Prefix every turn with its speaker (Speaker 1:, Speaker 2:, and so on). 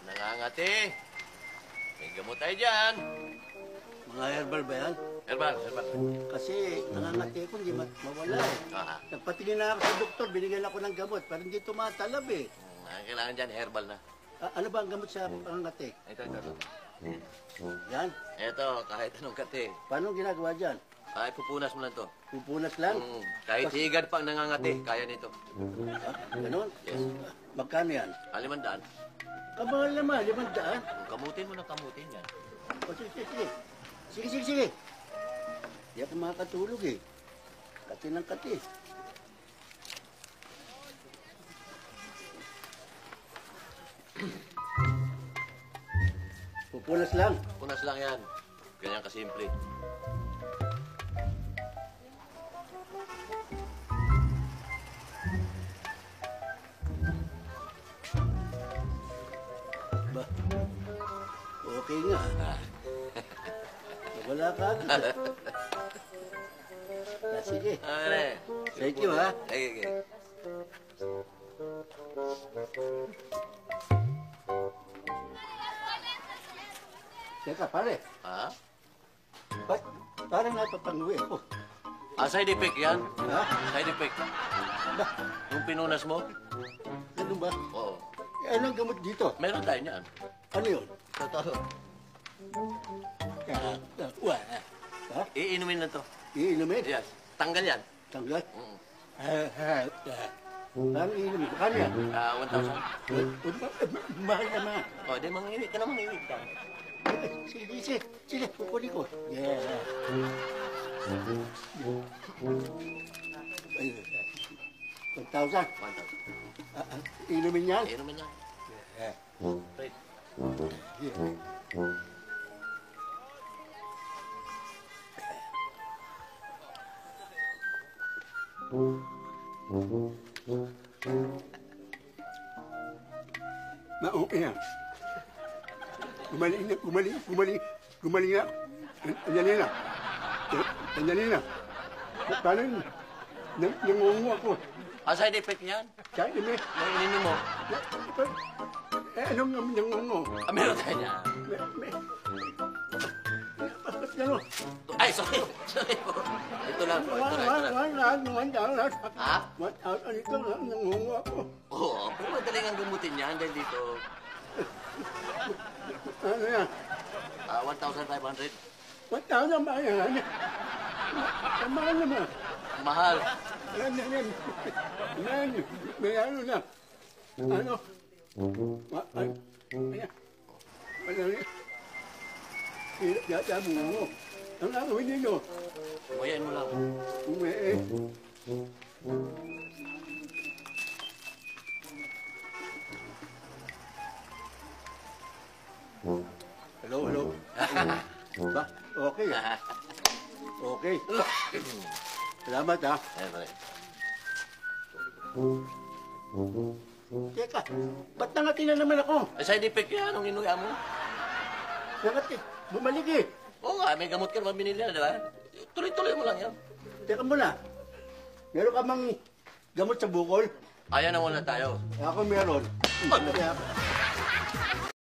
Speaker 1: Nangangati. May gamot tayo dyan.
Speaker 2: Mga herbal ba yan?
Speaker 1: Herbal.
Speaker 2: Kasi nangangati ko, hindi mawala eh. Nagpatingin na ako sa doktor, binigyan ako ng gamot, pero hindi tumatalab eh.
Speaker 1: Ang kailangan dyan, herbal na.
Speaker 2: Ano ba ang gamot sa pangangati?
Speaker 1: Ito.
Speaker 2: Yan?
Speaker 1: Ito, kahit anong kati.
Speaker 2: Paano ginagawa dyan?
Speaker 1: Ay, pupunas mo lang to.
Speaker 2: Pupunas lang?
Speaker 1: Kahit higad pang nangangati, kaya nito.
Speaker 2: Ganon?
Speaker 1: Yes.
Speaker 2: Magkano yan?
Speaker 1: 500.
Speaker 2: Kamahal naman, 500.
Speaker 1: Kamutin mo na kamutin yan.
Speaker 2: O, sige. Hindi ako makakatulog eh. Kati ng kati. Pupunas lang.
Speaker 1: Punas lang yan. Ganyan kasimple.
Speaker 2: Ba? Okay nga. Wala ka agad. Sige. Thank you, ha?
Speaker 1: Okay.
Speaker 2: Teka, pare.
Speaker 1: Ha?
Speaker 2: Ba't parang napapanguwi ako?
Speaker 1: Side effect yan.
Speaker 2: Ha?
Speaker 1: Side effect.
Speaker 2: Ba?
Speaker 1: Yung pinunas mo?
Speaker 2: Ano ba?
Speaker 1: Oo.
Speaker 2: Anong gamot dito?
Speaker 1: Meron tayo niyan.
Speaker 2: Ano yun?
Speaker 1: Totoo.
Speaker 2: Ha?
Speaker 1: Iinumin na to.
Speaker 2: Iinumin?
Speaker 1: Yes. Tanggal yan.
Speaker 2: Tanggal? Parang iinumin. Kano yan?
Speaker 1: 1,000.
Speaker 2: Mahal naman.
Speaker 1: O, di mangiwit ka na mangiwit ka.
Speaker 2: Sige, kukunin ko. Yeah. 1,000.
Speaker 1: 1,000.
Speaker 2: Inumin yan?
Speaker 1: Iinumin yan. Right.
Speaker 2: Okay na. Gumaling na. Andali na. Paano yun? Nangungo ako.
Speaker 1: Side effect yan.
Speaker 2: Saan yun eh?
Speaker 1: May ininom mo.
Speaker 2: Anong nangungo?
Speaker 1: Meron tayo niyan.
Speaker 2: Gano'n?
Speaker 1: Ay, sorry. Sorry po. Ito lang po. Ito lang. Ha?
Speaker 2: Ito lang, nangungo ako.
Speaker 1: Oo. Pero madaling ang gamutin niyan dahil dito.
Speaker 2: Ano yan?
Speaker 1: 1,500.
Speaker 2: 1,000 ba yan? Mahal naman.
Speaker 1: Mahal.
Speaker 2: May ano na. Ano? Yata mo. Ang gagawin nito.
Speaker 1: Umayain mo lang.
Speaker 2: Hello. Ba? Okay. Okay. Salamat, ha? Teka, ba't nangati na naman ako?
Speaker 1: Side effect yan ang inuya mo.
Speaker 2: Nangati, bumalik eh.
Speaker 1: Oo nga, may gamot ka naman binili na, di ba? Tuloy-tuloy mo lang yan.
Speaker 2: Teka muna, meron ka mang gamot sa bukol?
Speaker 1: Ayan na muna tayo.
Speaker 2: Ako meron.